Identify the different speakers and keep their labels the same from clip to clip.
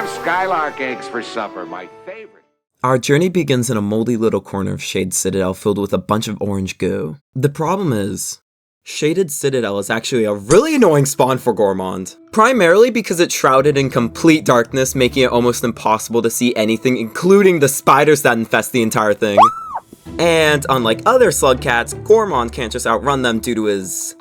Speaker 1: have skylark eggs for supper, my favorite.
Speaker 2: Our journey begins in a moldy little corner of Shade Citadel filled with a bunch of orange goo. The problem is, Shaded Citadel is actually a really annoying spawn for Gourmand. Primarily because it's shrouded in complete darkness, making it almost impossible to see anything, including the spiders that infest the entire thing. And unlike other slug cats, Gourmand can't just outrun them due to his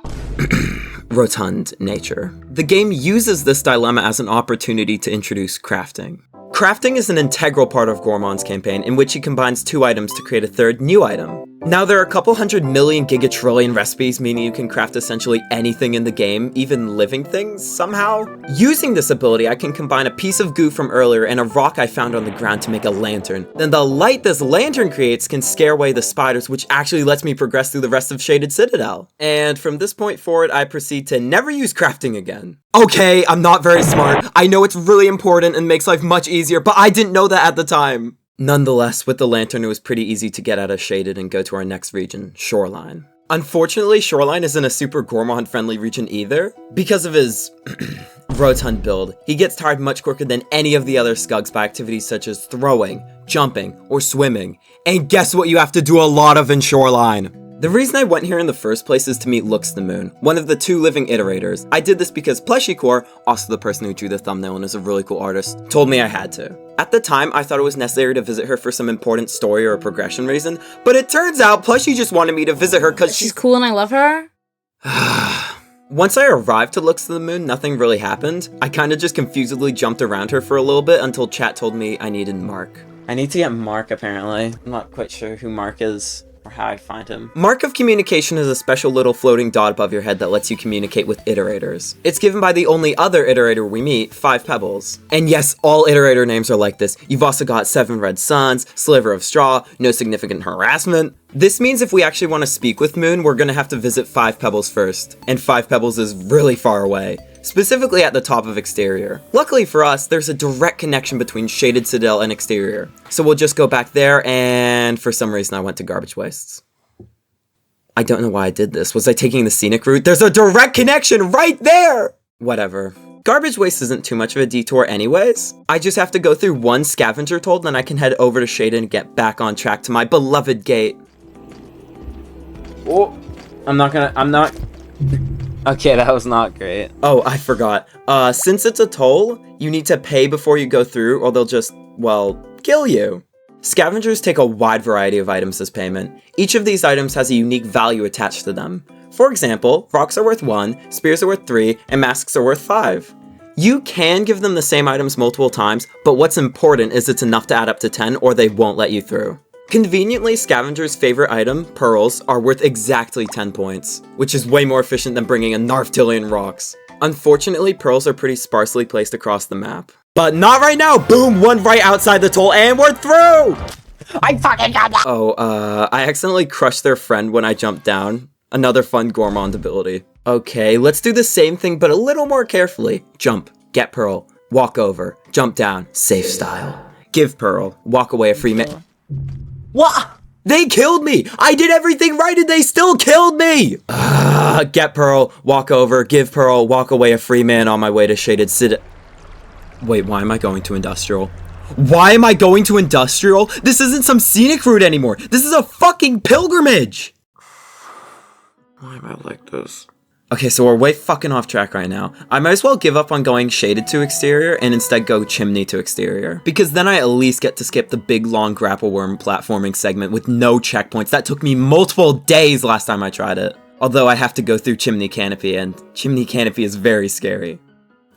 Speaker 2: rotund nature. The game uses this dilemma as an opportunity to introduce crafting. Crafting is an integral part of Gourmand's campaign, in which he combines two items to create a third new item. Now, there are a couple 100 million gigatrillion recipes, meaning you can craft essentially anything in the game, even living things, somehow. Using this ability, I can combine a piece of goo from earlier and a rock I found on the ground to make a lantern. Then the light this lantern creates can scare away the spiders, which actually lets me progress through the rest of Shaded Citadel. And from this point forward, I proceed to never use crafting again. Okay, I'm not very smart. I know it's really important and makes life much easier, but I didn't know that at the time. Nonetheless, with the lantern, it was pretty easy to get out of Shaded and go to our next region, Shoreline. Unfortunately, Shoreline isn't a super Gourmand-friendly region either. Because of his rotund build, he gets tired much quicker than any of the other Skugs by activities such as throwing, jumping, or swimming. And guess what you have to do a lot of in Shoreline? The reason I went here in the first place is to meet Looks the Moon, one of the two living iterators. I did this because Plushiecore, also the person who drew the thumbnail and is a really cool artist, told me I had to. At the time, I thought it was necessary to visit her for some important story or progression reason, but it turns out Plushie just wanted me to visit her because
Speaker 3: she's cool and I love her?
Speaker 2: Once I arrived to Looks to the Moon, nothing really happened. I kinda just confusedly jumped around her for a little bit until chat told me I needed Mark. I need to get Mark, apparently. I'm not quite sure who Mark is or how I find him. Mark of Communication is a special little floating dot above your head that lets you communicate with iterators. It's given by the only other iterator we meet, 5 Pebbles. And yes, all iterator names are like this. You've also got 7 Red Suns, Sliver of Straw, No Significant Harassment. This means if we actually want to speak with Moon, we're gonna have to visit 5 Pebbles first. And 5 Pebbles is really far away, specifically at the top of Exterior. Luckily for us, there's a direct connection between Shaded Citadel and Exterior. So we'll just go back there, and for some reason I went to Garbage Wastes. I don't know why I did this. Was I taking the scenic route? There's a direct connection right there! Whatever. Garbage Waste isn't too much of a detour anyways. I just have to go through one Scavenger toll, then I can head over to Shaded and get back on track to my beloved gate. Oh, I'm not. Okay, that was not great. Oh, I forgot. Since it's a toll, you need to pay before you go through, or they'll just, well, kill you. Scavengers take a wide variety of items as payment. Each of these items has a unique value attached to them. For example, rocks are worth 1, spears are worth 3, and masks are worth 5. You can give them the same items multiple times, but what's important is it's enough to add up to 10 or they won't let you through. Conveniently, Scavenger's favorite item, pearls, are worth exactly 10 points, which is way more efficient than bringing a narftillion rocks. Unfortunately, pearls are pretty sparsely placed across the map. But not right now! Boom! One right outside the toll, and we're through!
Speaker 3: I fucking got that!
Speaker 2: Oh, I accidentally crushed their friend when I jumped down. Another fun Gourmand ability. Okay, let's do the same thing, but a little more carefully. Jump, get pearl, walk over, jump down, safe style. Give pearl, walk away a free man. What? They killed me! I did everything right and they still killed me! Get pearl, walk over, give pearl, walk away a free man on my way to Shaded Citadel. Wait, why am I going to Industrial? Why am I going to Industrial? This isn't some scenic route anymore. This is a fucking pilgrimage! Why am I like this? Okay, so we're way fucking off track right now. I might as well give up on going Shaded to Exterior and instead go Chimney to Exterior. Because then I at least get to skip the big long grapple worm platforming segment with no checkpoints. That took me multiple days last time I tried it. Although I have to go through Chimney Canopy, and Chimney Canopy is very scary.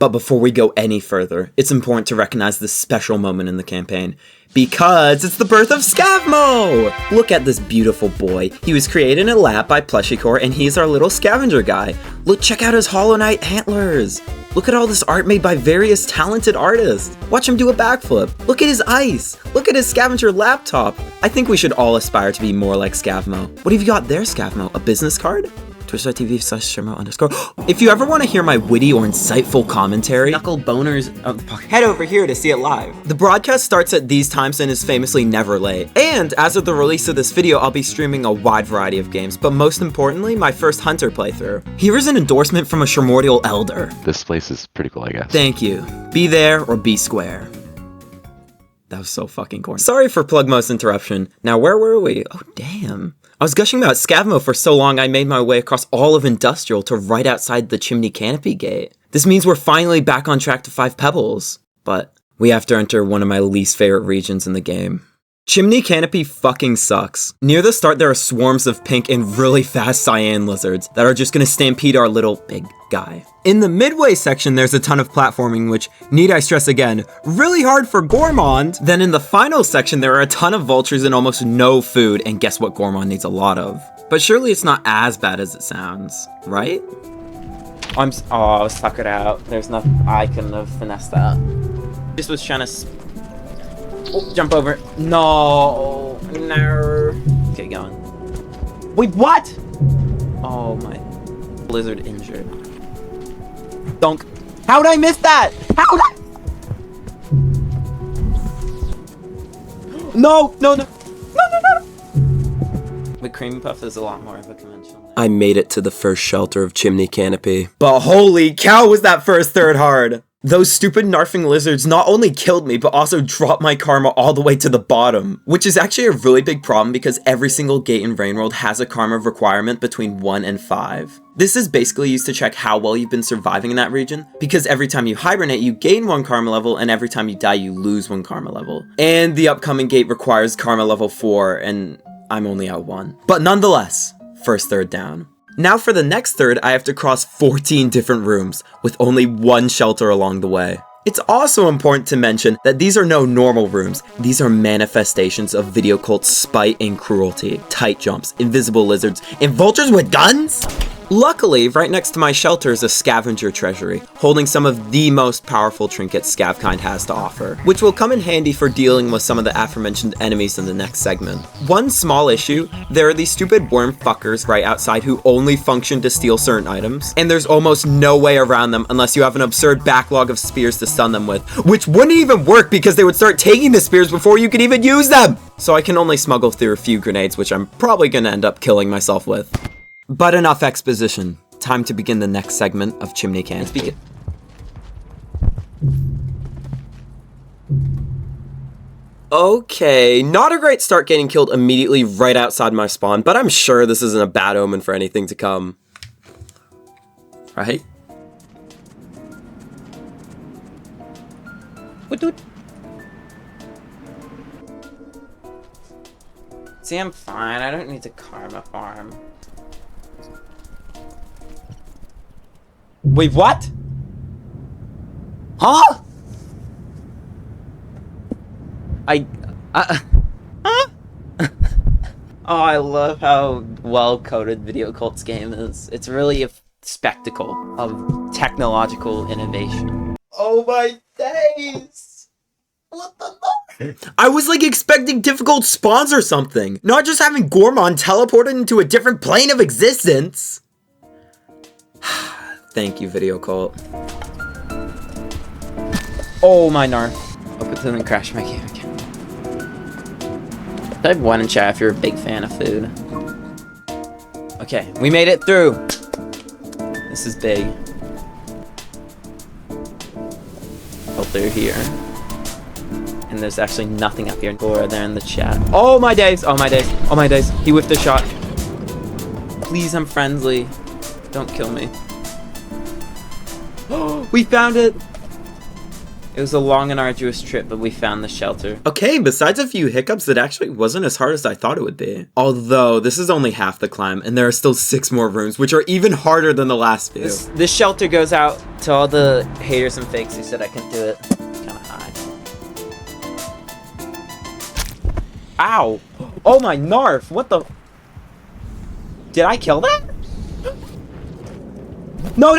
Speaker 2: But before we go any further, it's important to recognize this special moment in the campaign. Because it's the birth of Scavmo! Look at this beautiful boy. He was created in a lab by Plushiecore, and he's our little scavenger guy. Look, check out his Hollow Knight antlers. Look at all this art made by various talented artists. Watch him do a backflip. Look at his ice. Look at his scavenger laptop. I think we should all aspire to be more like Scavmo. What have you got there, Scavmo? A business card? Twitch.tv/shrimo_. If you ever want to hear my witty or insightful commentary, knuckle boners, head over here to see it live. The broadcast starts at these times and is famously never late. And as of the release of this video, I'll be streaming a wide variety of games, but most importantly, my first Hunter playthrough. Here is an endorsement from a Primordial Elder.
Speaker 4: This place is pretty cool, I guess.
Speaker 2: Thank you. Be there or be square. That was so fucking corny. Sorry for Plugmo's interruption. Now, where were we? Oh, damn. I was gushing about Scavmo for so long I made my way across all of Industrial to right outside the Chimney canopy gate. This means we're finally back on track to 5 Pebbles. But we have to enter one of my least favorite regions in the game. Chimney canopy fucking sucks. Near the start there are swarms of pink and really fast cyan lizards that are just gonna stampede our little big guy. In the midway section there's a ton of platforming, which, need I stress again, really hard for gourmand. Then in the final section there are a ton of vultures and almost no food, and guess what gourmand needs a lot of. But surely it's not as bad as it sounds, right? I suck it out. There's nothing, I couldn't have finessed that. Just was trying to jump over. No. Okay, going. Wait, what? Oh my. Lizard injured. Donk. How'd I miss that? How'd I? No. The cream puff is a lot more of a conventional. I made it to the first shelter of Chimney canopy. But holy cow, was that first third hard! Those stupid narfing lizards not only killed me, but also dropped my karma all the way to the bottom. Which is actually a really big problem because every single gate in Rainworld has a karma requirement between 1 and 5. This is basically used to check how well you've been surviving in that region, because every time you hibernate, you gain 1 karma level, and every time you die, you lose 1 karma level. And the upcoming gate requires karma level 4, and I'm only at 1. But nonetheless, first third down. Now for the next third, I have to cross 14 different rooms, with only 1 shelter along the way. It's also important to mention that these are no normal rooms, these are manifestations of Video Cult's spite and cruelty, tight jumps, invisible lizards, and vultures with guns? Luckily, right next to my shelter is a Scavenger treasury, holding some of the most powerful trinkets Scavkind has to offer, which will come in handy for dealing with some of the aforementioned enemies in the next segment. One small issue, there are these stupid worm fuckers right outside who only function to steal certain items, and there's almost no way around them unless you have an absurd backlog of spears to stun them with, which wouldn't even work because they would start taking the spears before you could even use them! So I can only smuggle through a few grenades, which I'm probably gonna end up killing myself with. But enough exposition. Time to begin the next segment of Chimney Canopy. Okay, not a great start getting killed immediately right outside my spawn, but I'm sure this isn't a bad omen for anything to come. Right? See, I'm fine. I don't need to karma farm. Wait, what? Huh? Huh? Oh, I love how well-coded Video Cult's game is. It's really a spectacle of technological innovation. Oh my days! What the fuck? I was like expecting difficult spawns or something, not just having gourmand teleported into a different plane of existence. Thank you, Video Cult. Oh my narf. Hope it doesn't crash my game again. Type 1 in chat if you're a big fan of food. Okay, we made it through. This is big. Filter here. And there's actually nothing up here. Or there in the chat. Oh my days! Oh my days! Oh my days! He whiffed a shot. Please, I'm friendly. Don't kill me. Oh, we found it! It was a long and arduous trip, but we found the shelter. Okay, besides a few hiccups, it actually wasn't as hard as I thought it would be. Although, this is only half the climb, and there are still 6 more rooms, which are even harder than the last few. This shelter goes out to all the haters and fakes who said I couldn't do it. Kinda high. Ow! Oh my narf! What the? Did I kill that? No!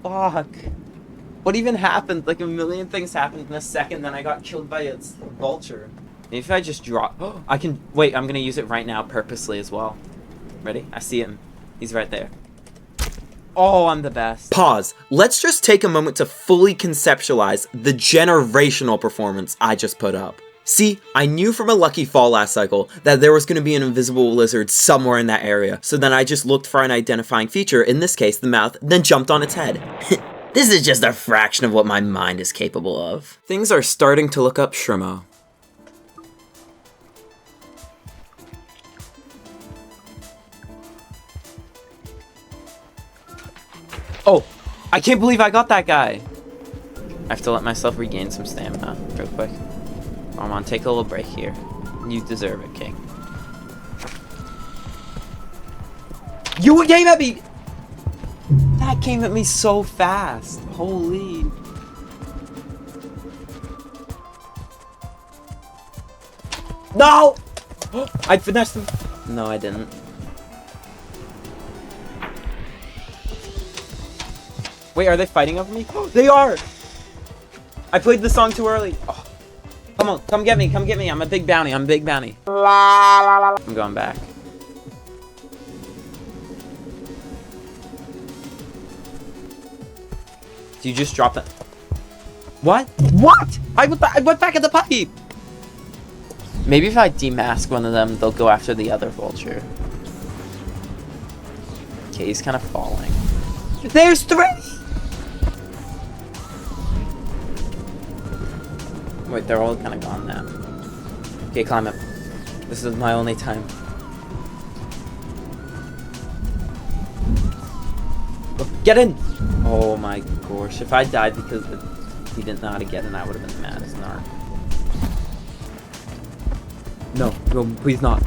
Speaker 2: Fuck. What even happened? Like a million things happened in a second, then I got killed by a vulture. Maybe if I just drop... Oh, I can... Wait, I'm gonna use it right now purposely as well. Ready? I see him. He's right there. Oh, I'm the best. Pause. Let's just take a moment to fully conceptualize the generational performance I just put up. See, I knew from a lucky fall last cycle that there was going to be an invisible lizard somewhere in that area, so then I just looked for an identifying feature, in this case the mouth, then jumped on its head. This is just a fraction of what my mind is capable of. Things are starting to look up Shrimo. Oh, I can't believe I got that guy. I have to let myself regain some stamina real quick. Come on, take a little break here. You deserve it, King. You came at me! That came at me so fast. Holy. No! I finessed him. No, I didn't. Wait, are they fighting over me? They are! I played the song too early. Oh. Come on, come get me, come get me. I'm a big bounty, I'm a big bounty. I'm going back. Do you just drop that? What? What? I went back at the pipe! Maybe if I demask one of them, they'll go after the other vulture. Okay, he's kind of falling. There's 3! Wait, they're all kind of gone now. Okay, climb up. This is my only time. Oh, get in! Oh my gosh, if I died because he didn't know how to get in, I would have been mad as an ark. No, no, please not.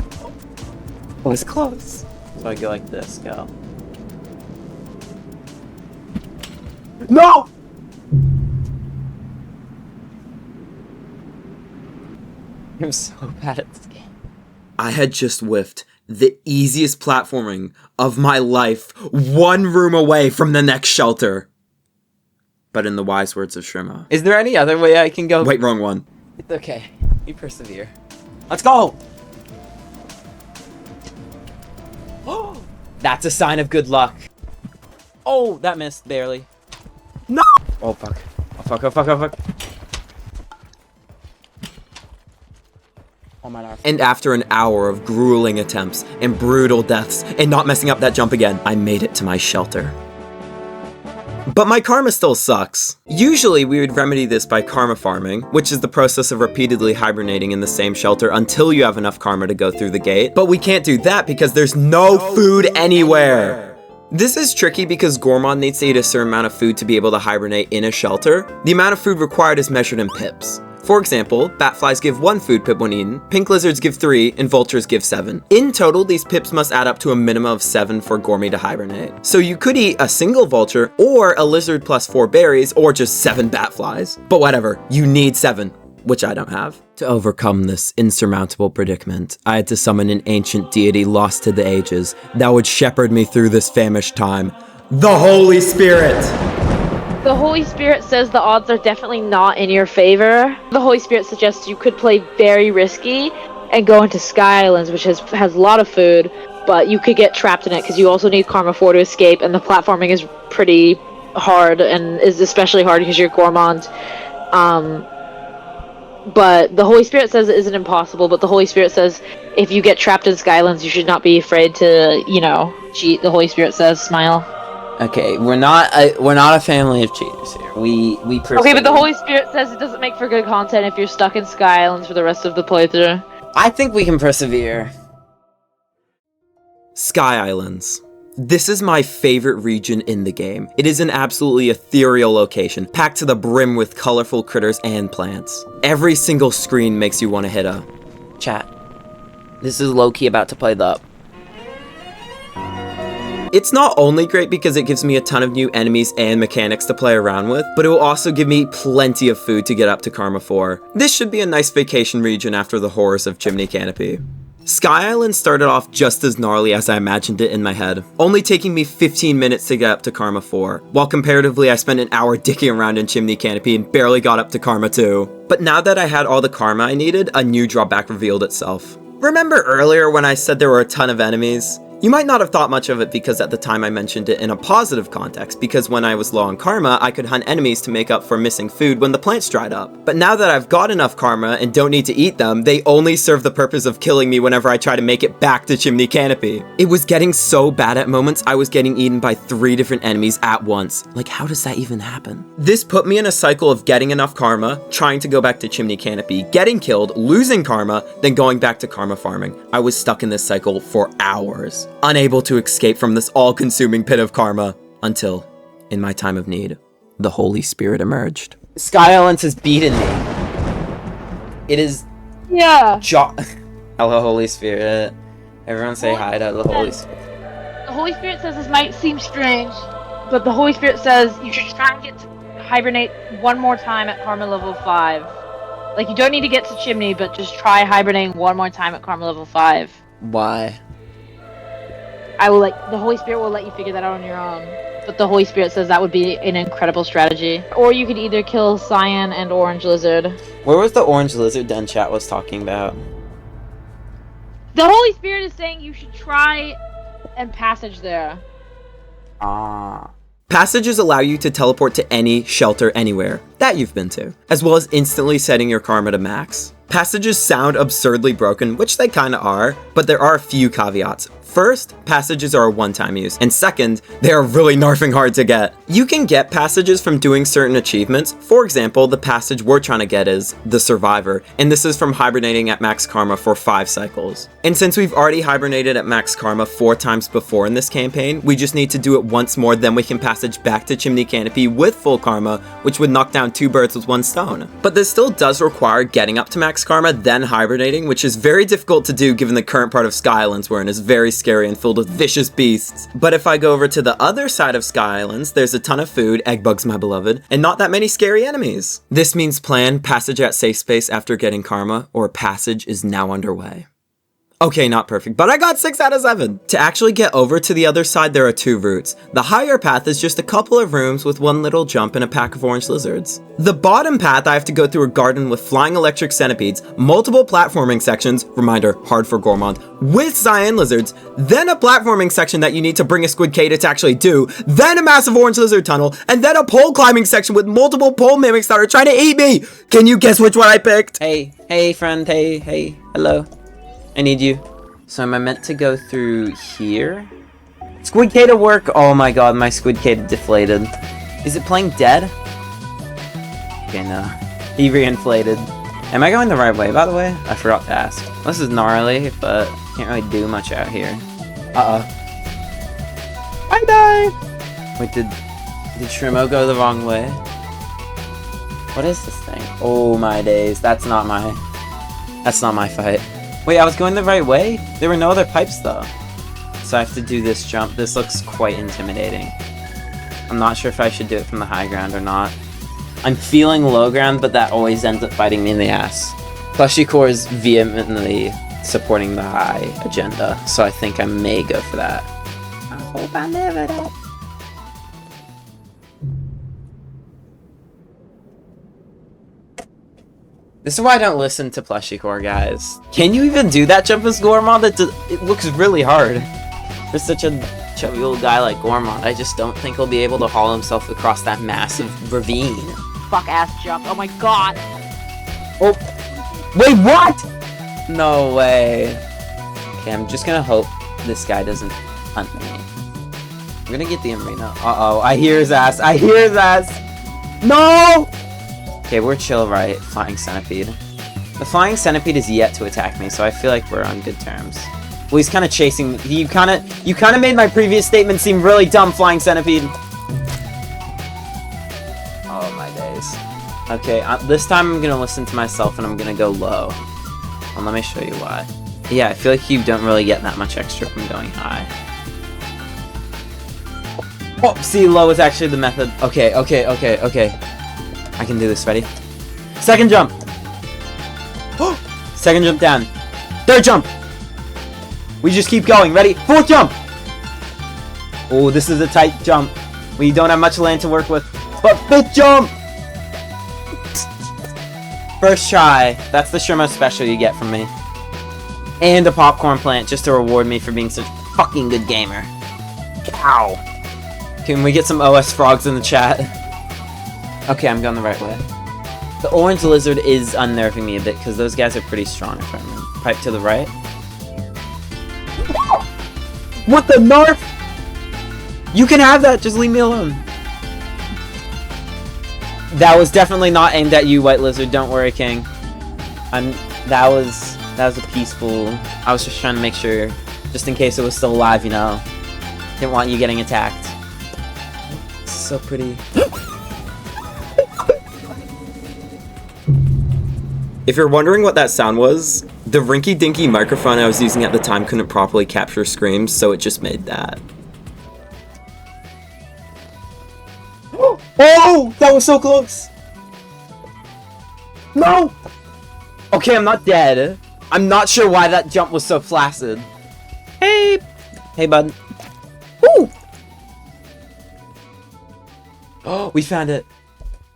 Speaker 2: Oh, it's close. So I go like this, go. No! I'm so bad at this game. I had just whiffed the easiest platforming of my life, one room away from the next shelter. But in the wise words of Shrimo. Is there any other way I can go? Wait, wrong one. It's okay. We persevere. Let's go! Oh, that's a sign of good luck. Oh, that missed barely. No! Oh, fuck. Oh, fuck, oh, fuck, oh, fuck. Oh my God. And after an hour of grueling attempts and brutal deaths and not messing up that jump again, I made it to my shelter. But my karma still sucks. Usually we would remedy this by karma farming, which is the process of repeatedly hibernating in the same shelter until you have enough karma to go through the gate. But we can't do that because there's no food anywhere. This is tricky because gourmand needs to eat a certain amount of food to be able to hibernate in a shelter. The amount of food required is measured in pips. For example, batflies give 1 food pip when eaten, pink lizards give 3, and vultures give 7. In total, these pips must add up to a minimum of 7 for gourmet to hibernate. So you could eat a single vulture, or a lizard plus 4 berries, or just 7 batflies. But whatever, you need 7, which I don't have. To overcome this insurmountable predicament, I had to summon an ancient deity lost to the ages that would shepherd me through this famished time. The Holy Spirit!
Speaker 4: The Holy Spirit says the odds are definitely not in your favor. The Holy Spirit suggests you could play very risky and go into Sky Islands, which has a lot of food, but you could get trapped in it because you also need Karma 4 to escape, and the platforming is pretty hard, and is especially hard because you're gourmand. But the Holy Spirit says it isn't impossible, but the Holy Spirit says if you get trapped in Sky Islands, you should not be afraid to, you know, cheat. The Holy Spirit says, smile. Okay, we're not a family of cheaters here. We Okay, but the Holy Spirit says it doesn't make for good content if you're stuck in Sky Islands for the rest of the playthrough.
Speaker 2: I think we can persevere. Sky Islands. This is my favorite region in the game. It is an absolutely ethereal location, packed to the brim with colorful critters and plants. Every single screen makes you want to hit a chat. This is low-key about to play the... It's not only great because it gives me a ton of new enemies and mechanics to play around with, but it will also give me plenty of food to get up to Karma 4. This should be a nice vacation region after the horrors of Chimney Canopy. Sky Island started off just as gnarly as I imagined it in my head, only taking me 15 minutes to get up to Karma 4, while comparatively I spent an hour dicking around in Chimney Canopy and barely got up to Karma 2. But now that I had all the karma I needed, a new drawback revealed itself. Remember earlier when I said there were a ton of enemies? You might not have thought much of it because at the time I mentioned it in a positive context, because when I was low on karma, I could hunt enemies to make up for missing food when the plants dried up. But now that I've got enough karma and don't need to eat them, they only serve the purpose of killing me whenever I try to make it back to Chimney Canopy. It was getting so bad at moments, I was getting eaten by 3 different enemies at once. Like, how does that even happen? This put me in a cycle of getting enough karma, trying to go back to Chimney Canopy, getting killed, losing karma, then going back to karma farming. I was stuck in this cycle for hours, unable to escape from this all-consuming pit of karma, until, in my time of need, the Holy Spirit emerged. Sky Islands has beaten me. It is...
Speaker 4: Yeah.
Speaker 2: Hello, Holy Spirit. Everyone say hi to the Holy Spirit.
Speaker 4: The Holy Spirit says this might seem strange, but the Holy Spirit says you should try and get to hibernate one more time at karma level 5. Like, you don't need to get to Chimney, but just try hibernating one more time at karma level 5.
Speaker 2: Why?
Speaker 4: The Holy Spirit will let you figure that out on your own. But the Holy Spirit says that would be an incredible strategy. Or you could either kill Cyan and Orange Lizard.
Speaker 2: Where was the Orange Lizard Den chat was talking about?
Speaker 4: The Holy Spirit is saying you should try and passage there.
Speaker 2: Ah. Passages allow you to teleport to any shelter anywhere that you've been to, as well as instantly setting your karma to max. Passages sound absurdly broken, which they kinda are, but there are a few caveats. First, passages are a one-time use, and second, they are really narfing hard to get. You can get passages from doing certain achievements. For example, the passage we're trying to get is the Survivor, and this is from hibernating at max karma for 5 cycles. And since we've already hibernated at max karma 4 times before in this campaign, we just need to do it once more, then we can passage back to Chimney Canopy with full karma, which would knock down 2 birds with 1 stone. But this still does require getting up to max karma, then hibernating, which is very difficult to do given the current part of Sky Islands we're in is very scary and filled with vicious beasts. But if I go over to the other side of Sky Islands, there's a ton of food, egg bugs my beloved, and not that many scary enemies. This means plan, passage at safe space after getting karma, or passage is now underway. Okay, not perfect, but I got 6 out of 7. To actually get over to the other side, there are 2 routes. The higher path is just a couple of rooms with 1 little jump and a pack of orange lizards. The bottom path, I have to go through a garden with flying electric centipedes, multiple platforming sections, reminder, hard for gourmand, with cyan lizards, then a platforming section that you need to bring a squid K to actually do, then a massive orange lizard tunnel, and then a pole climbing section with multiple pole mimics that are trying to eat me! Can you guess which one I picked? Hey friend, hey, hello. I need you. So am I meant to go through here? Squid K to work! Oh my god, my Squid K deflated. Is it playing dead? Okay, no. He reinflated. Am I going the right way, by the way? I forgot to ask. This is gnarly, but can't really do much out here. Uh-oh. I died! Wait, did Shrimo go the wrong way? What is this thing? Oh my days, that's not my fight. Wait, I was going the right way? There were no other pipes though. So I have to do this jump. This looks quite intimidating. I'm not sure if I should do it from the high ground or not. I'm feeling low ground, but that always ends up biting me in the ass. Plushycore is vehemently supporting the high agenda, so I think I may go for that. I hope I live it up. This is why I don't listen to Plushycore, guys. Can you even do that jump as Gourmand? It looks really hard. For such a chubby little guy like Gourmand, I just don't think he'll be able to haul himself across that massive ravine.
Speaker 4: Fuck ass jump. Oh my god.
Speaker 2: Oh. Wait, what? No way. Okay, I'm just gonna hope this guy doesn't hunt me. I'm gonna get the arena. Uh-oh, I hear his ass. I hear his ass. No! Okay, we're chill, right? Flying centipede. The flying centipede is yet to attack me, so I feel like we're on good terms. Well, he's kind of chasing. You kind of made my previous statement seem really dumb, flying centipede. Oh my days. Okay, this time I'm gonna listen to myself and I'm gonna go low. Well, let me show you why. Yeah, I feel like you don't really get that much extra from going high. Oh, see, low is actually the method. Okay. I can do this, ready? Second jump! Second jump down. Third jump! We just keep going, ready? Fourth jump! Oh, this is a tight jump. We don't have much land to work with. But fifth jump! First try. That's the Shrimo special you get from me. And a popcorn plant just to reward me for being such fucking good gamer. Ow. Can we get some OS frogs in the chat? Okay, I'm going the right way. The orange lizard is unnerving me a bit because those guys are pretty strong if I remember. Pipe to the right. What the narf? You can have that, just leave me alone. That was definitely not aimed at you, white lizard, don't worry, King. That was a peaceful... I was just trying to make sure, just in case it was still alive, you know. Didn't want you getting attacked. So pretty. If you're wondering what that sound was, the rinky-dinky microphone I was using at the time couldn't properly capture screams, so it just made that. Oh! That was so close! No! Okay, I'm not dead. I'm not sure why that jump was so flaccid. Hey! Hey, bud. Woo! Oh, we found it.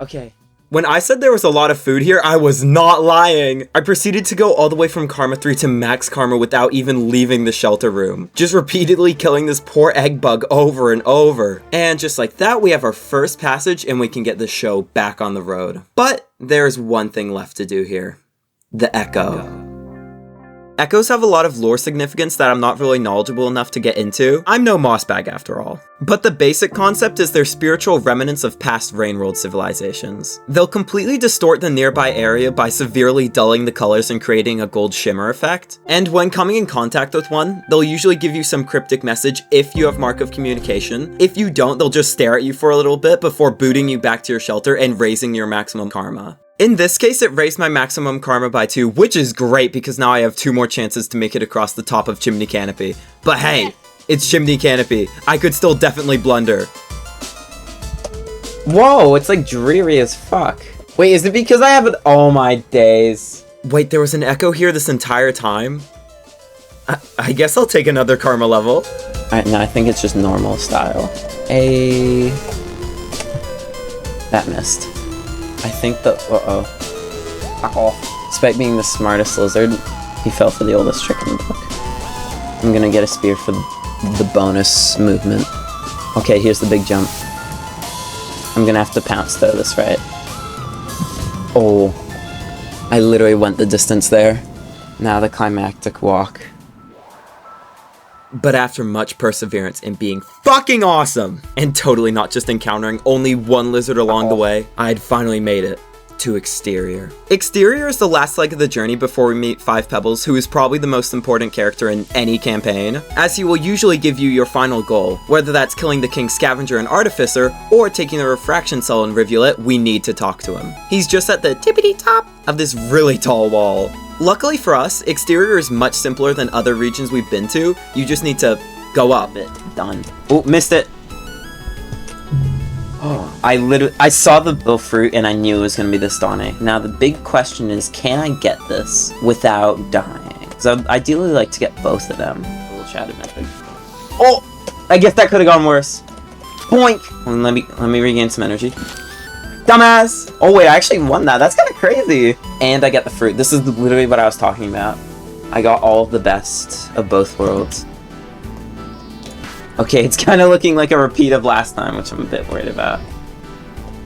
Speaker 2: Okay. When I said there was a lot of food here, I was not lying. I proceeded to go all the way from Karma 3 to Max Karma without even leaving the shelter room. Just repeatedly killing this poor egg bug over and over. And just like that, we have our first passage and we can get the show back on the road. But there's one thing left to do here. The Echo. Echoes have a lot of lore significance that I'm not really knowledgeable enough to get into. I'm no mossbag after all. But the basic concept is they're spiritual remnants of past Rainworld civilizations. They'll completely distort the nearby area by severely dulling the colors and creating a gold shimmer effect. And when coming in contact with one, they'll usually give you some cryptic message if you have mark of communication. If you don't, they'll just stare at you for a little bit before booting you back to your shelter and raising your maximum karma. In this case, it raised my maximum karma by 2, which is great because now I have 2 more chances to make it across the top of Chimney Canopy. But hey, it's Chimney Canopy. I could still definitely blunder. Whoa, it's like dreary as fuck. Wait, is it because I have an... Oh my days. Wait, there was an echo here this entire time? I guess I'll take another karma level. Alright, no, I think it's just normal style. That missed. I think the... Uh-oh. Fuck off. Despite being the smartest lizard, he fell for the oldest trick in the book. I'm gonna get a spear for the bonus movement. Okay, here's the big jump. I'm gonna have to pounce though, this right. Oh. I literally went the distance there. Now the climactic walk. But after much perseverance and being fucking awesome, and totally not just encountering only one lizard along the way, I'd finally made it to Exterior. Exterior is the last leg of the journey before we meet 5 Pebbles, who is probably the most important character in any campaign, as he will usually give you your final goal. Whether that's killing the King Scavenger and Artificer, or taking the Refraction Cell in Rivulet, we need to talk to him. He's just at the tippity top of this really tall wall. Luckily for us, Exterior is much simpler than other regions we've been to. You just need to go up it. Done. Oh, missed it. Oh, I saw the little fruit and I knew it was going to be this daunting. Now the big question is, can I get this without dying? So I'd ideally like to get both of them. A little shadow method. Oh, I guess that could have gone worse. Boink. Let me regain some energy. Dumbass! Oh wait, I actually won that. That's kind of crazy. And I get the fruit. This is literally what I was talking about. I got all of the best of both worlds. Okay, it's kind of looking like a repeat of last time, which I'm a bit worried about.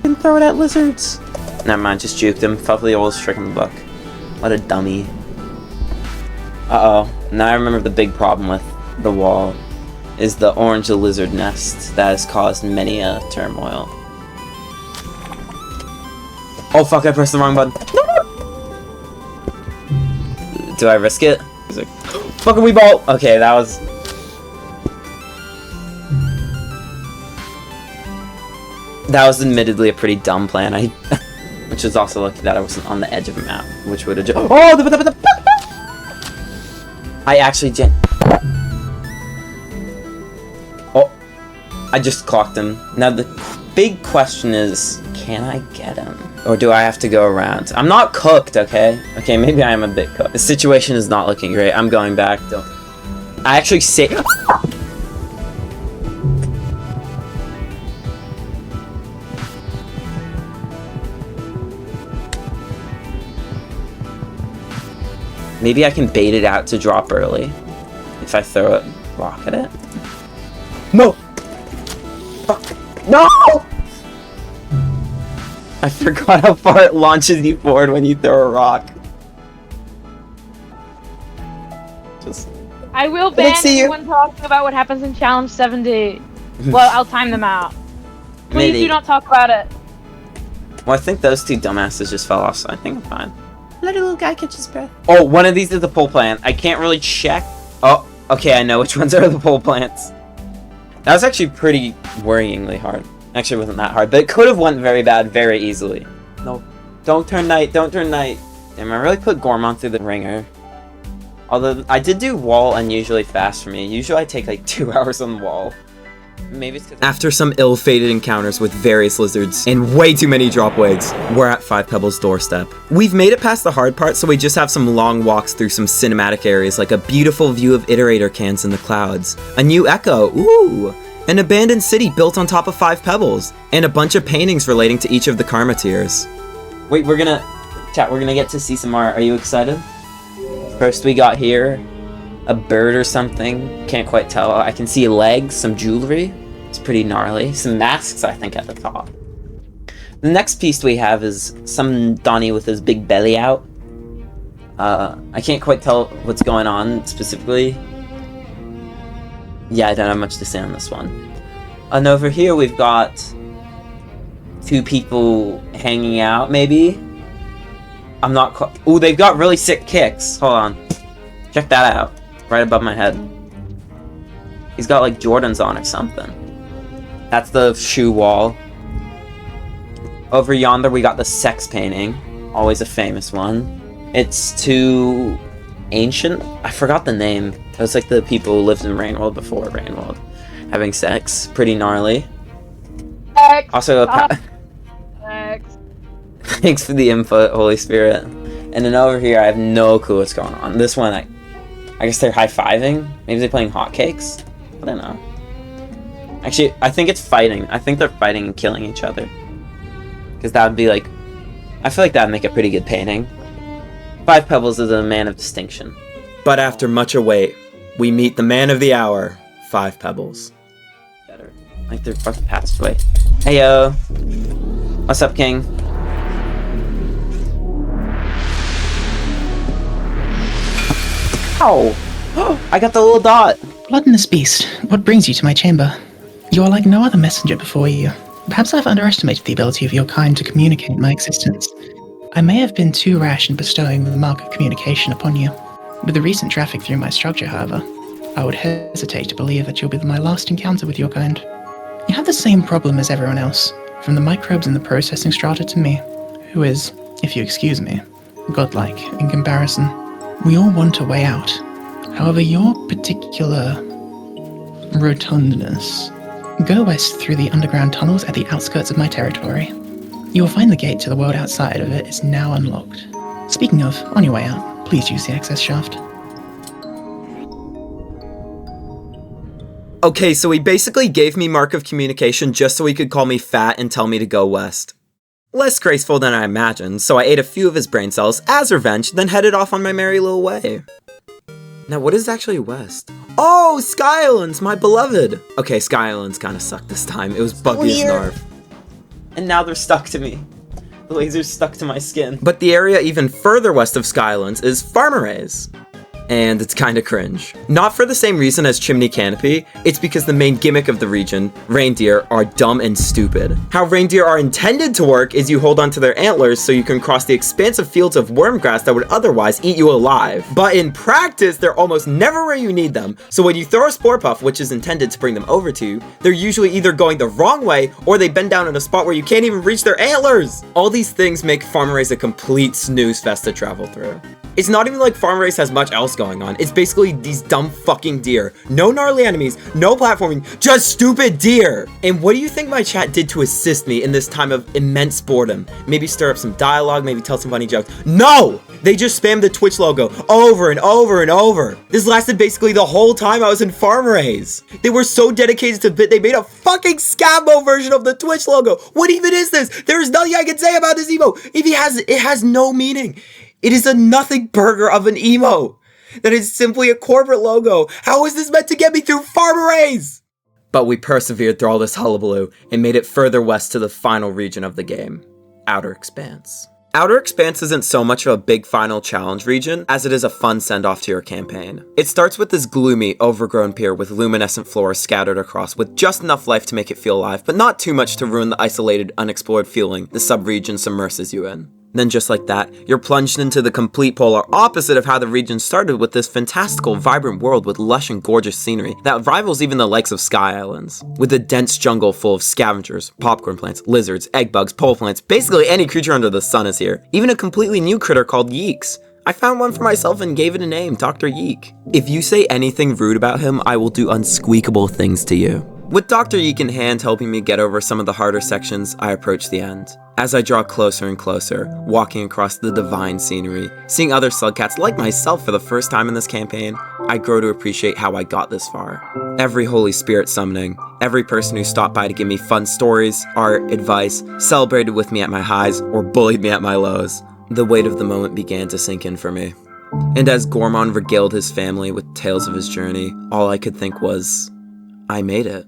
Speaker 2: And throw it at lizards. Never mind, just juked him. Fell for the oldest trick in the book. What a dummy. Uh-oh. Now I remember the big problem with the wall is the orange lizard nest that has caused many a turmoil. Oh fuck, I pressed the wrong button. Do I risk it? He's like, fucking we ball! Okay, that was... That was admittedly a pretty dumb plan. Which is also lucky that I wasn't on the edge of a map, which would have just... Oh! I actually Oh! I just clocked him. Now the big question is, can I get him? Or do I have to go around? I'm not cooked, okay? Okay, maybe I am a bit cooked. The situation is not looking great. I'm going back. I actually say... Maybe I can bait it out to drop early. If I throw it. rocket it? No! Fuck. No! I forgot how far it launches you forward when you throw a rock. Just...
Speaker 4: I will
Speaker 2: Let's
Speaker 4: ban
Speaker 2: see you.
Speaker 4: anyone talking about what happens in Challenge 70. Well, I'll time them out. Please
Speaker 2: Maybe.
Speaker 4: do not talk about it.
Speaker 2: Well, I think those two dumbasses just fell off, so I think I'm fine. Let a little guy catch his breath. Oh, one of these is the pole plant. I can't really check. Oh, okay, I know which ones are the pole plants. That was actually pretty worryingly hard. Actually, it wasn't that hard, but it could have went very bad very easily. No, don't turn night, don't turn night. Damn, I really put Gourmand through the ringer. Although, I did do wall unusually fast for me. Usually I take like 2 hours on the wall. Maybe it's 'cause after some ill-fated encounters with various lizards and way too many drop wigs, we're at 5 Pebbles' doorstep. We've made it past the hard part, so we just have some long walks through some cinematic areas like a beautiful view of iterator cans in the clouds, a new echo, ooh, an abandoned city built on top of 5 Pebbles, and a bunch of paintings relating to each of the Karma tiers. Wait, we're gonna get to see some art. Are you excited? First we got here a bird or something, can't quite tell. I can see legs, some jewelry, it's pretty gnarly. Some masks, I think, at the top. The next piece we have is some Donnie with his big belly out. I can't quite tell what's going on specifically. Yeah, I don't have much to say on this one. And over here we've got 2 people hanging out, maybe? I'm not quite... Ooh, they've got really sick kicks. Hold on. Check that out. Right above my head. He's got like Jordans on or something. That's the shoe wall. Over yonder we got the sex painting. Always a famous one. It's too ancient. I forgot the name. It was like the people who lived in Rainworld before Rainworld. Having sex. Pretty gnarly.
Speaker 4: X.
Speaker 2: Also a
Speaker 4: X.
Speaker 2: Thanks for the input, Holy Spirit. And then over here I have no clue what's going on. This one I guess they're high-fiving? Maybe they're playing hotcakes? I don't know. Actually, I think it's fighting. I think they're fighting and killing each other. Because that would be like... I feel like that would make a pretty good painting. 5 Pebbles is a man of distinction. But after much await, we meet the man of the hour, 5 Pebbles. Better. Like they're fucking passed away. Heyo! What's up, King? Ow! I got the little dot!
Speaker 5: Gluttonous beast, what brings you to my chamber? You are like no other messenger before you. Perhaps I've underestimated the ability of your kind to communicate my existence. I may have been too rash in bestowing the mark of communication upon you. With the recent traffic through my structure, however, I would hesitate to believe that you'll be my last encounter with your kind. You have the same problem as everyone else, from the microbes in the processing strata to me, who is, if you excuse me, godlike in comparison. We all want a way out. However, your particular rotundness. Go west through the underground tunnels at the outskirts of my territory. You will find the gate to the world outside of it is now unlocked. Speaking of, on your way out, please use the access shaft.
Speaker 2: Okay, so he basically gave me mark of communication just so he could call me fat and tell me to go west. Less graceful than I imagined, so I ate a few of his brain cells as revenge, then headed off on my merry little way. Now, what is actually west? Oh, Sky Islands, my beloved! Okay, Sky Islands kinda sucked this time. It was buggy as Narf. And now they're stuck to me. The laser's stuck to my skin. But the area even further west of Skylands is Farmerays. And it's kinda cringe. Not for the same reason as Chimney Canopy, it's because the main gimmick of the region, reindeer, are dumb and stupid. How reindeer are intended to work is you hold onto their antlers so you can cross the expansive fields of worm grass that would otherwise eat you alive. But in practice, they're almost never where you need them, so when you throw a Spore Puff, which is intended to bring them over to you, they're usually either going the wrong way or they bend down in a spot where you can't even reach their antlers! All these things make Farmerays a complete snooze fest to travel through. It's not even like Farmerays has much else going on. It's basically these dumb fucking deer. No gnarly enemies, no platforming, just stupid deer! And what do you think my chat did to assist me in this time of immense boredom? Maybe stir up some dialogue, maybe tell some funny jokes. No! They just spammed the Twitch logo over and over and over. This lasted basically the whole time I was in Farmerays. They were so dedicated to Bit, they made a fucking Scabbo version of the Twitch logo. What even is this? There's nothing I can say about this emo. It has no meaning. It is a nothing burger of an emo. that is simply a corporate logo. How is this meant to get me through farm arrays? But we persevered through all this hullabaloo and made it further west to the final region of the game, Outer Expanse. Outer Expanse isn't so much of a big final challenge region as it is a fun send-off to your campaign. It starts with this gloomy, overgrown pier with luminescent floors scattered across with just enough life to make it feel alive, but not too much to ruin the isolated, unexplored feeling the sub-region submerses you in. Then just like that, you're plunged into the complete polar opposite of how the region started with this fantastical, vibrant world with lush and gorgeous scenery that rivals even the likes of Sky Islands. With a dense jungle full of scavengers, popcorn plants, lizards, egg bugs, pole plants, basically any creature under the sun is here. Even a completely new critter called Yeeks. I found one for myself and gave it a name, Dr. Yeek. If you say anything rude about him, I will do unsqueakable things to you. With Dr. Yeek in hand helping me get over some of the harder sections, I approach the end. As I draw closer and closer, walking across the divine scenery, seeing other slugcats like myself for the first time in this campaign, I grow to appreciate how I got this far. Every Holy Spirit summoning, every person who stopped by to give me fun stories, art, advice, celebrated with me at my highs, or bullied me at my lows, the weight of the moment began to sink in for me. And as Gourmand regaled his family with tales of his journey, all I could think was, I made it.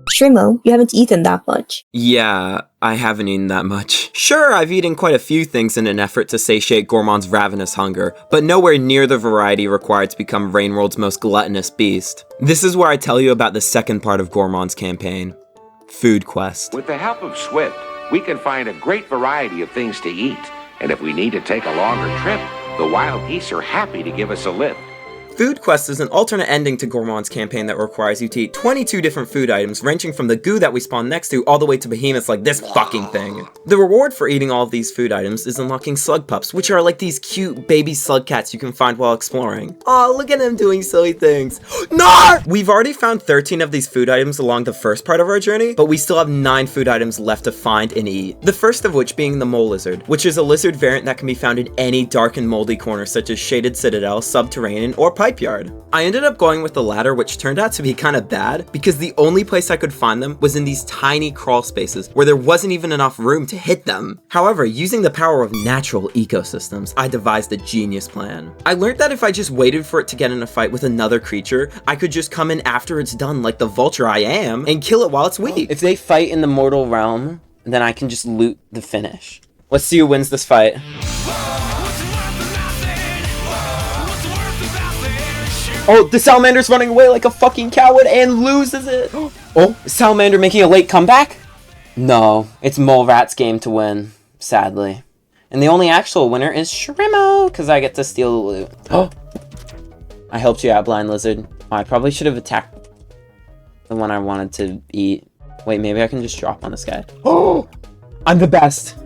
Speaker 6: Shrimo, you haven't eaten that much.
Speaker 2: Yeah, I haven't eaten that much. Sure, I've eaten quite a few things in an effort to satiate Gourmand's ravenous hunger, but nowhere near the variety required to become Rainworld's most gluttonous beast. This is where I tell you about the second part of Gourmand's campaign, Food Quest.
Speaker 1: With the help of Swift, we can find a great variety of things to eat. And if we need to take a longer trip, the wild geese are happy to give us a lift.
Speaker 2: Food Quest is an alternate ending to Gourmand's campaign that requires you to eat 22 different food items, ranging from the goo that we spawn next to all the way to behemoths like this fucking thing. The reward for eating all of these food items is unlocking slug pups, which are like these cute baby slug cats you can find while exploring. Aw, look at them doing silly things. No! We've already found 13 of these food items along the first part of our journey, but we still have 9 food items left to find and eat. The first of which being the mole lizard, which is a lizard variant that can be found in any dark and moldy corner such as Shaded Citadel, Subterranean, or Pipeyard. I ended up going with the latter, which turned out to be kind of bad because the only place I could find them was in these tiny crawl spaces where there wasn't even enough room to hit them. However, using the power of natural ecosystems, I devised a genius plan. I learned that if I just waited for it to get in a fight with another creature, I could just come in after it's done like the vulture I am and kill it while it's weak. If they fight in the mortal realm, then I can just loot the finish. Let's see who wins this fight. Oh, the Salamander's running away like a fucking coward and loses it. Oh, Salamander making a late comeback? No, it's Mole Rat's game to win, sadly. And the only actual winner is Shrimo, because I get to steal the loot. Oh, I helped you out, Blind Lizard. Oh, I probably should have attacked the one I wanted to eat. Wait, maybe I can just drop on this guy. Oh, I'm the best.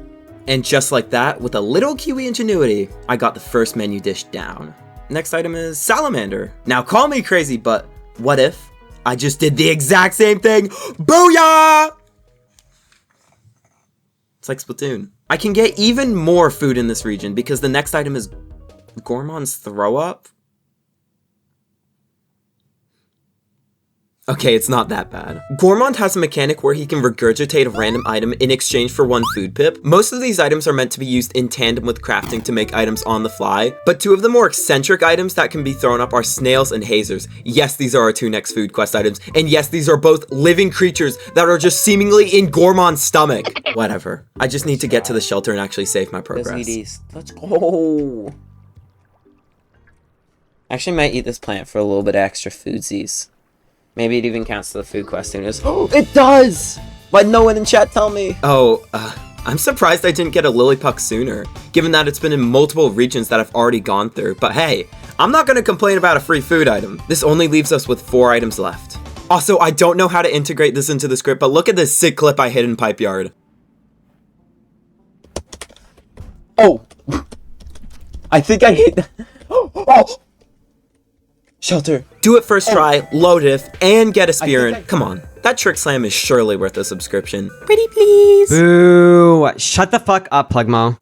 Speaker 2: And just like that, with a little Kiwi ingenuity, I got the first menu dish down. Next item is Salamander. Now call me crazy, but what if I just did the exact same thing? Booyah! It's like Splatoon. I can get even more food in this region because the next item is Gourmand's Throw Up. Okay, it's not that bad. Gourmand has a mechanic where he can regurgitate a random item in exchange for 1 food pip. Most of these items are meant to be used in tandem with crafting to make items on the fly, but 2 of the more eccentric items that can be thrown up are snails and hazers. Yes, these are our 2 next food quest items, and yes, these are both living creatures that are just seemingly in Gourmand's stomach. Whatever. I just need to get to the shelter and actually save my progress. Let's go. Actually might eat this plant for a little bit of extra foodsies. Maybe it even counts to the food quest soon. Oh, it does! Why'd no one in chat tell me? Oh, I'm surprised I didn't get a Lillipuck sooner, given that it's been in multiple regions that I've already gone through. But hey, I'm not gonna complain about a free food item. This only leaves us with 4 items left. Also, I don't know how to integrate this into the script, but look at this sick clip I hid in Pipeyard. Oh! I think I hit... Oh! Shelter. Do it first try, load if, and get a spear in. Come on. That trick slam is surely worth a subscription. Pretty please.
Speaker 7: Boo. Shut the fuck up, Plugmo.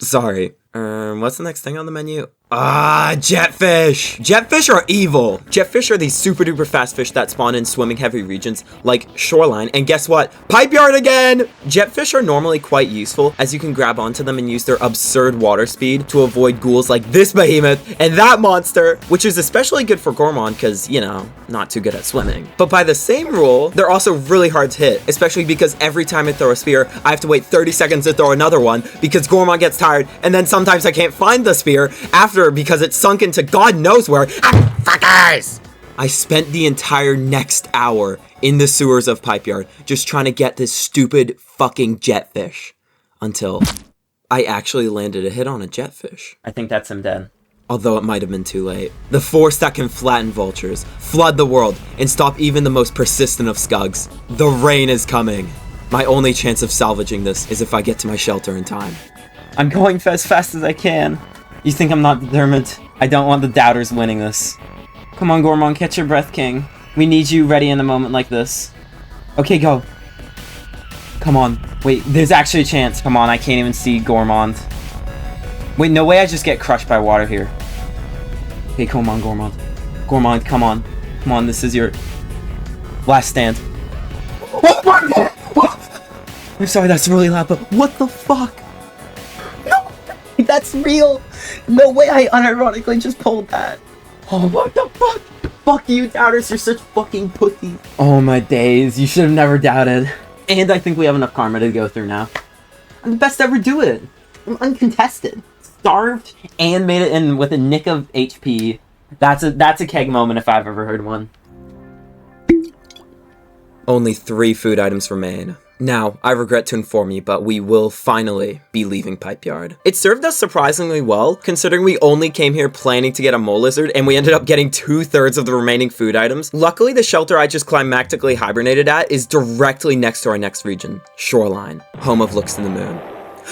Speaker 2: Sorry. What's the next thing on the menu? Ah, jetfish! Jetfish are evil! Jetfish are these super duper fast fish that spawn in swimming heavy regions like Shoreline, and guess what? Pipeyard again! Jetfish are normally quite useful as you can grab onto them and use their absurd water speed to avoid ghouls like this behemoth and that monster, which is especially good for gourmand because, you know, not too good at swimming. But by the same rule, they're also really hard to hit, especially because every time I throw a spear, I have to wait 30 seconds to throw another one because gourmand gets tired, and then sometimes I can't find the spear after because it's sunk into God knows where. Fuckers! I spent the entire next hour in the sewers of Pipeyard just trying to get this stupid fucking jetfish until I actually landed a hit on a jetfish. I think that's him dead. Although it might have been too late. The force that can flatten vultures, flood the world, and stop even the most persistent of skugs. The rain is coming. My only chance of salvaging this is if I get to my shelter in time. I'm going as fast as I can. You think I'm not determined? I don't want the doubters winning this. Come on, gourmand, catch your breath, king. We need you ready in a moment like this. Okay, go. Come on. Wait, there's actually a chance. Come on, I can't even see gourmand. Wait, no way I just get crushed by water here. Okay, come on, gourmand. Gourmand, come on. Come on, this is your last stand. I'm sorry, that's really loud, but what the fuck? No, that's real. No way I unironically just pulled that. Oh, what the fuck? Fuck you, doubters. You're such fucking pussies. Oh my days. You should have never doubted. And I think we have enough karma to go through now. I'm the best to ever do it. I'm uncontested. Starved and made it in with a nick of HP. That's a keg moment if I've ever heard one. Only 3 food items remain. Now, I regret to inform you, but we will finally be leaving Pipeyard. It served us surprisingly well, considering we only came here planning to get a mole lizard, and we ended up getting 2/3 of the remaining food items. Luckily, the shelter I just climactically hibernated at is directly next to our next region, Shoreline, home of Looks in the Moon.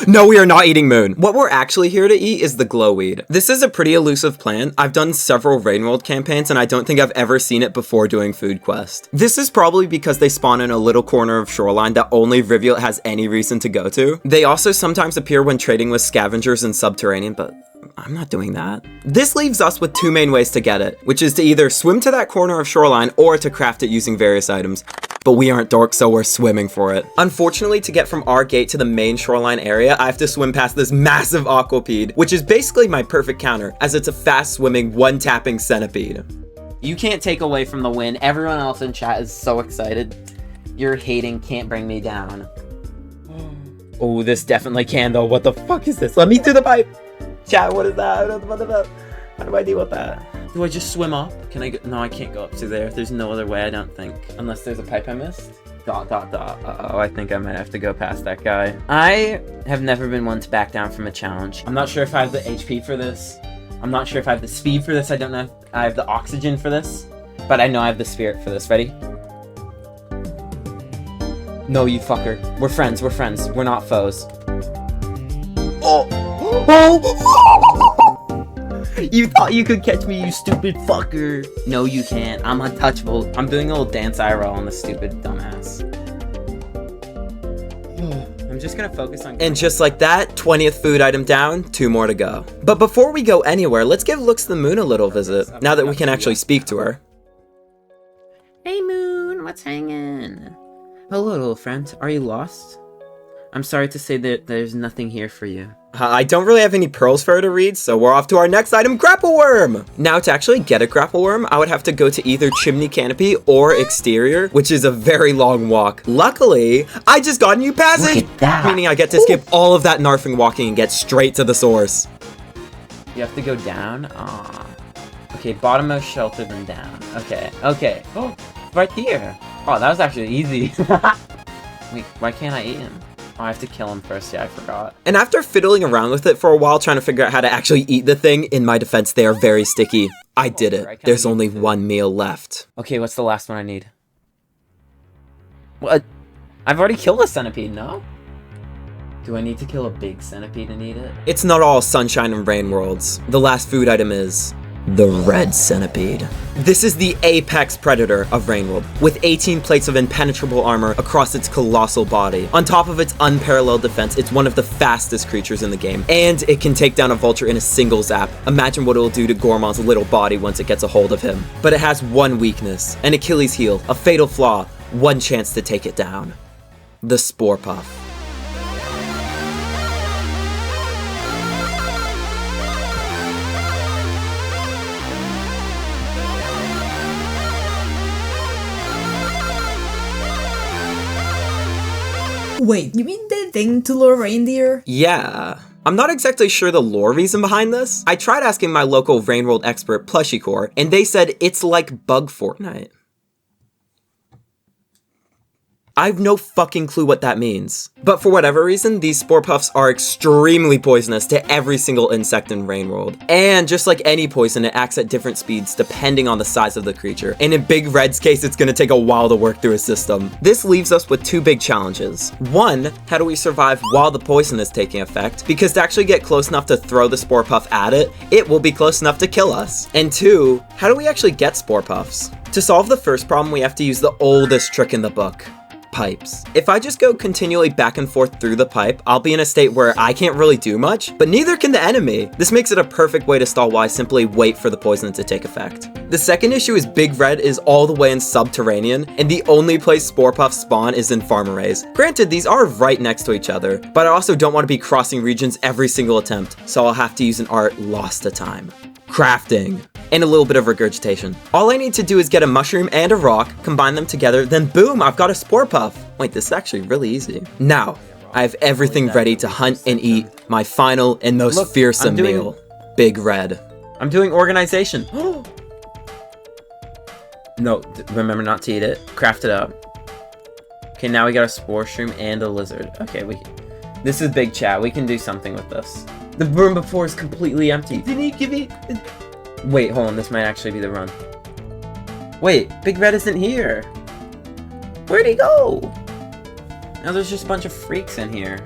Speaker 2: No, we are not eating moon. What we're actually here to eat is the glowweed. This is a pretty elusive plant. I've done several Rainworld campaigns and I don't think I've ever seen it before doing Food Quest. This is probably because they spawn in a little corner of Shoreline that only Rivulet has any reason to go to. They also sometimes appear when trading with scavengers in Subterranean, but I'm not doing that. This leaves us with 2 main ways to get it, which is to either swim to that corner of Shoreline or to craft it using various items. But we aren't dorks, so we're swimming for it. Unfortunately, to get from our gate to the main Shoreline area, I have to swim past this massive aquapede, which is basically my perfect counter, as it's a fast-swimming, one-tapping centipede. You can't take away from the win. Everyone else in chat is so excited. Your hating can't bring me down. Oh, this definitely can, though. What the fuck is this? Let me through the pipe! Chat, what is that? How do I deal with that? Do I just swim up? Can I go? No, I can't go up to there. There's no other way, I don't think. Unless there's a pipe I missed. ... Uh-oh, I think I might have to go past that guy. I have never been one to back down from a challenge. I'm not sure if I have the HP for this. I'm not sure if I have the speed for this. I don't know if I have the oxygen for this. But I know I have the spirit for this. Ready? No, you fucker. We're friends. We're friends. We're not foes. Oh! You thought you could catch me, you stupid fucker. No, you can't. I'm untouchable. I'm doing a little dance IRL on this stupid dumbass. I'm just gonna focus on... And just like that, 20th food item down, 2 more to go. But before we go anywhere, let's give Looks the Moon a little visit, now that we can actually speak to her. Hey Moon, what's hanging? Hello, little friend. Are you lost? I'm sorry to say that there's nothing here for you. I don't really have any pearls for her to read, so we're off to our next item, Grapple Worm! Now, to actually get a Grapple Worm, I would have to go to either Chimney Canopy or Exterior, which is a very long walk. Luckily, I just got a new passage!
Speaker 5: Look at that.
Speaker 2: Meaning I get to skip all of that narfing walking and get straight to the source. You have to go down? Aww. Okay, bottommost shelter, then down. Okay. Oh, right here. Oh, that was actually easy. Wait, why can't I eat him? Oh, I have to kill him first. Yeah, I forgot. And after fiddling around with it for a while, trying to figure out how to actually eat the thing, in my defense, they are very sticky. I did it. There's only 1 meal left. Okay, what's the last one I need? What? I've already killed a centipede, no? Do I need to kill a big centipede and eat it? It's not all sunshine and rain worlds. The last food item is The red centipede. This is the apex predator of Rainworld, with 18 plates of impenetrable armor across its colossal body. On top of its unparalleled defense, it's one of the fastest creatures in the game, and it can take down a vulture in a single zap. Imagine what it'll do to Gourmand's little body once it gets a hold of him. But it has one weakness, an Achilles heel, a fatal flaw, one chance to take it down. The Spore Puff.
Speaker 6: Wait, you mean the thing to lure reindeer?
Speaker 2: Yeah. I'm not exactly sure the lore reason behind this. I tried asking my local Rainworld expert Plushycore, and they said it's like Bug Fortnite. I have no fucking clue what that means. But for whatever reason, these Spore Puffs are extremely poisonous to every single insect in Rainworld. And just like any poison, it acts at different speeds depending on the size of the creature. And in Big Red's case, it's gonna take a while to work through his system. This leaves us with two big challenges. One, how do we survive while the poison is taking effect? Because to actually get close enough to throw the Spore Puff at it, it will be close enough to kill us. And two, how do we actually get Spore Puffs? To solve the first problem, we have to use the oldest trick in the book. Pipes. If I just go continually back and forth through the pipe, I'll be in a state where I can't really do much, but neither can the enemy. This makes it a perfect way to stall while I simply wait for the poison to take effect. The second issue is Big Red is all the way in subterranean, and the only place Spore Puffs spawn is in farm arrays. Granted, these are right next to each other, but I also don't want to be crossing regions every single attempt, so I'll have to use an art lost to time. Crafting. And a little bit of regurgitation. All I need to do is get a mushroom and a rock, combine them together, then boom, I've got a Spore Puff. Wait, this is actually really easy. Now, I have everything ready to hunt and eat my final and most fearsome meal. Big Red. I'm doing organization. No, remember not to eat it. Craft it up. Okay, now we got a spore shroom and a lizard. Okay, this is big chat. We can do something with this. The room before is completely empty. Didn't he give me... Wait, hold on. This might actually be the run. Wait, Big Red isn't here. Where'd he go? Now there's just a bunch of freaks in here.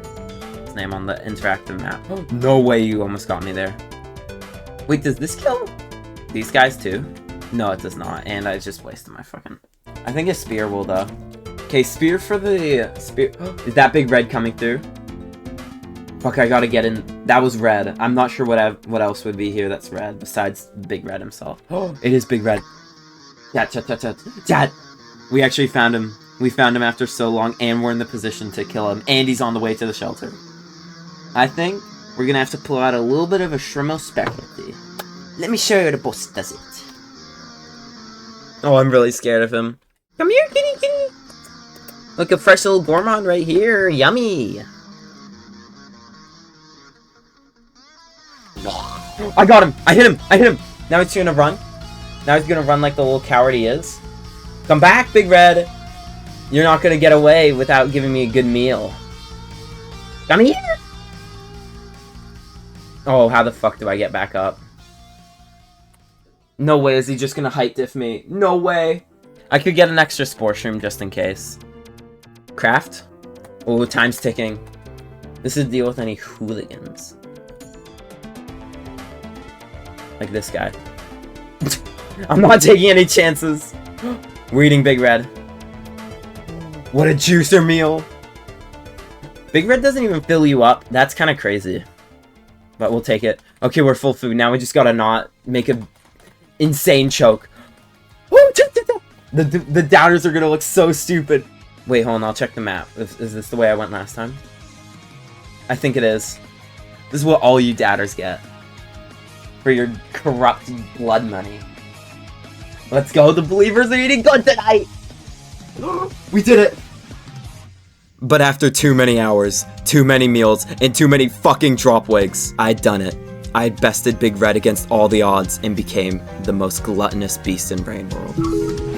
Speaker 2: His name on the interactive map. Oh, no way you almost got me there. Wait, does this kill these guys too? No, it does not. And I just wasted my fucking... I think a spear will though. Okay, spear for the... Spear... Is that Big Red coming through? Fuck, I gotta get in. That was red. I'm not sure what else would be here that's red besides Big Red himself. Oh, it is Big Red. Dad! We actually found him. We found him after so long, and we're in the position to kill him, and he's on the way to the shelter. I think we're gonna have to pull out a little bit of a shrimo specialty. Let me show you how the boss does it. Oh, I'm really scared of him. Come here, kitty, kitty. Look, a fresh little gourmand right here. Yummy. I got him! I hit him! Now he's gonna run. Now he's gonna run like the little coward he is. Come back, Big Red! You're not gonna get away without giving me a good meal. Come here! Oh, how the fuck do I get back up? No way, is he just gonna height diff me? No way! I could get an extra spore shroom just in case. Craft? Oh, time's ticking. This is to deal with any hooligans. Like this guy. I'm not taking any chances. We're eating Big Red. What a juicer meal. Big Red doesn't even fill you up. That's kind of crazy. But we'll take it. Okay, we're full food. Now we just gotta not make a insane choke. The doubters are gonna look so stupid. Wait, hold on. I'll check the map. Is this the way I went last time? I think it is. This is what all you doubters get. For your corrupt blood money. Let's go, the believers are eating good tonight! We did it! But after too many hours, too many meals, and too many fucking drop wigs, I'd done it. I had bested Big Red against all the odds and became the most gluttonous beast in Rainworld.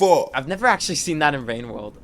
Speaker 7: fuck?
Speaker 2: I've never actually seen that in Rain World.